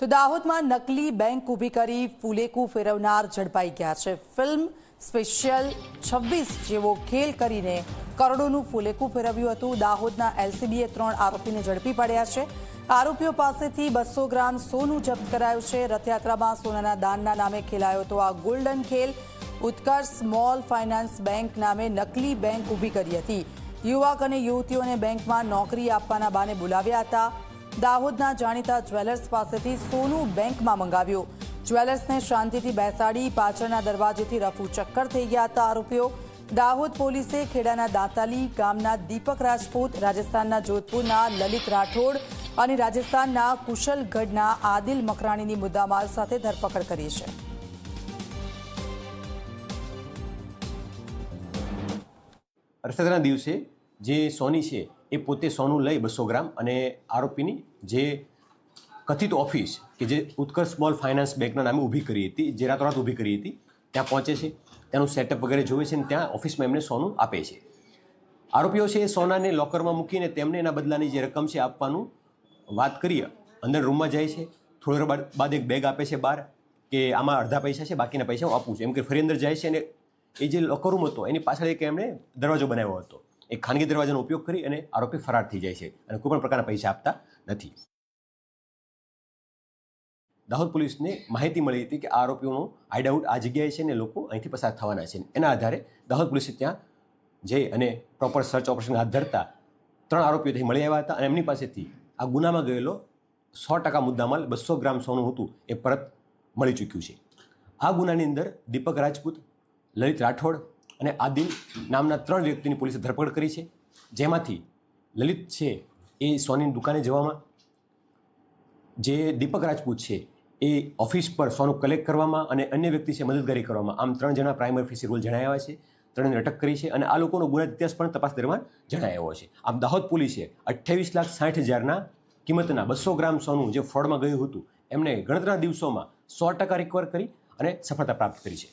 તો દાહોદમાં નકલી બેંક ઊભી કરી ફૂલેકું ફેરવનાર ઝડપાઈ ગયા છે। ફિલ્મ સ્પેશિયલ 26 જેવો ખેલ કરીને કરોડોનું ફૂલેકું ફેરવ્યું હતું। દાહોદના એલસીબીએ 3 આરોપીને ઝડપી પડ્યા છે। આરોપીઓ પાસેથી 200 ગ્રામ સોનું જપ્ત કરાયું છે। રથયાત્રામાં સોનાના દાનના નામે ખેલાયો હતો આ ગોલ્ડન ખેલ। ઉત્કર્ષ સ્મોલ ફાઇનાન્સ બેંક નામે નકલી બેંક ઊભી કરી હતી। યુવક અને યુવતીઓને બેંકમાં નોકરી આપવાના બાને બોલાવ્યા હતા। દાહોદના જાણીતા જ્વેલર્સ પાસેથી સોનું બેંકમાં મંગાવ્યું। જ્વેલર્સને શાંતિથી બેસાડી પાછળના દરવાજેથી રફુ ચક્કર થઈ ગયા હતા આરોપીઓ। દાહોદ પોલીસે ખેડાના દાંતાલી ગામના દીપક રાજપૂત, રાજસ્થાનના જોધપુરના લલિત રાઠોડ અને રાજસ્થાનના કુશલગઢના આદિલ મકરાણીની મુદ્દામાલ સાથે ધરપકડ કરી છે। રથયાત્રાના દિવસે જે સોની છે એ પોતે સોનું લઈ 200 ગ્રામ અને આરોપીની જે કથિત ઓફિસ કે જે ઉત્કર્ષ સ્મોલ ફાઇનાન્સ બેંકના નામે ઊભી કરી હતી, જે રાતોરાત ઊભી કરી હતી, ત્યાં પહોંચે છે। ત્યાંનું સેટઅપ વગેરે જોવે છે અને ત્યાં ઓફિસમાં એમને સોનું આપે છે। આરોપીઓ છે એ સોનાને લોકરમાં મૂકીને તેમને એના બદલાની જે રકમ છે આપવાનું વાત કરી અંદર રૂમમાં જાય છે। થોડી વાર બાદ એક બેગ આપે છે બહાર કે આમાં અડધા પૈસા છે, બાકીના પૈસા હું આપું છું એમ કે ફરી અંદર જાય છે અને એ જે લોકર રૂમ હતો એની પાછળ એક એમણે દરવાજો બનાવ્યો હતો। એક ખાનગી દરવાજાનો ઉપયોગ કરી અને આરોપી ફરાર થઈ જાય છે અને કોઈ પણ પ્રકારના પૈસા આપતા નથી। દાહોદ પોલીસને માહિતી મળી હતી કે આરોપીઓનો હાઇડ આઉટ આ જગ્યાએ છે અને લોકો અહીંથી પસાર થવાના છે। એના આધારે દાહોદ પોલીસે ત્યાં જઈ અને પ્રોપર સર્ચ ઓપરેશન હાથ ધરતા 3 આરોપીઓ ત્યાં મળી આવ્યા હતા અને એમની પાસેથી આ ગુનામાં ગયેલો 100% મુદ્દામાલ 200 ગ્રામ સોનું હતું એ પરત મળી ચૂક્યું છે। આ ગુનાની અંદર દીપક રાજપૂત, લલિત રાઠોડ અને આદિલ નામના 3 વ્યક્તિની પોલીસે ધરપકડ કરી છે। જેમાંથી લલિત છે એ સોનીની દુકાને જવામાં, જે દીપક રાજપૂત છે એ ઓફિસ પર સોનું કલેક્ટ કરવામાં અને અન્ય વ્યક્તિ છે મદદગારી કરવામાં, આમ 3 જણા પ્રાઇમરી ઓફિસર રોલ જણાવ્યા છે। 3ને અટક કરી છે અને આ લોકોનો ગુના ઇતિહાસ પણ તપાસ દરમિયાન જણાવ્યો છે। આમ દાહોદ પોલીસે 28,60,000ના કિંમતના 200 ગ્રામ સોનું જે ફ્રોડમાં ગયું હતું એમને ગણતરીના દિવસોમાં 100% રિકવર કરી અને સફળતા પ્રાપ્ત કરી છે।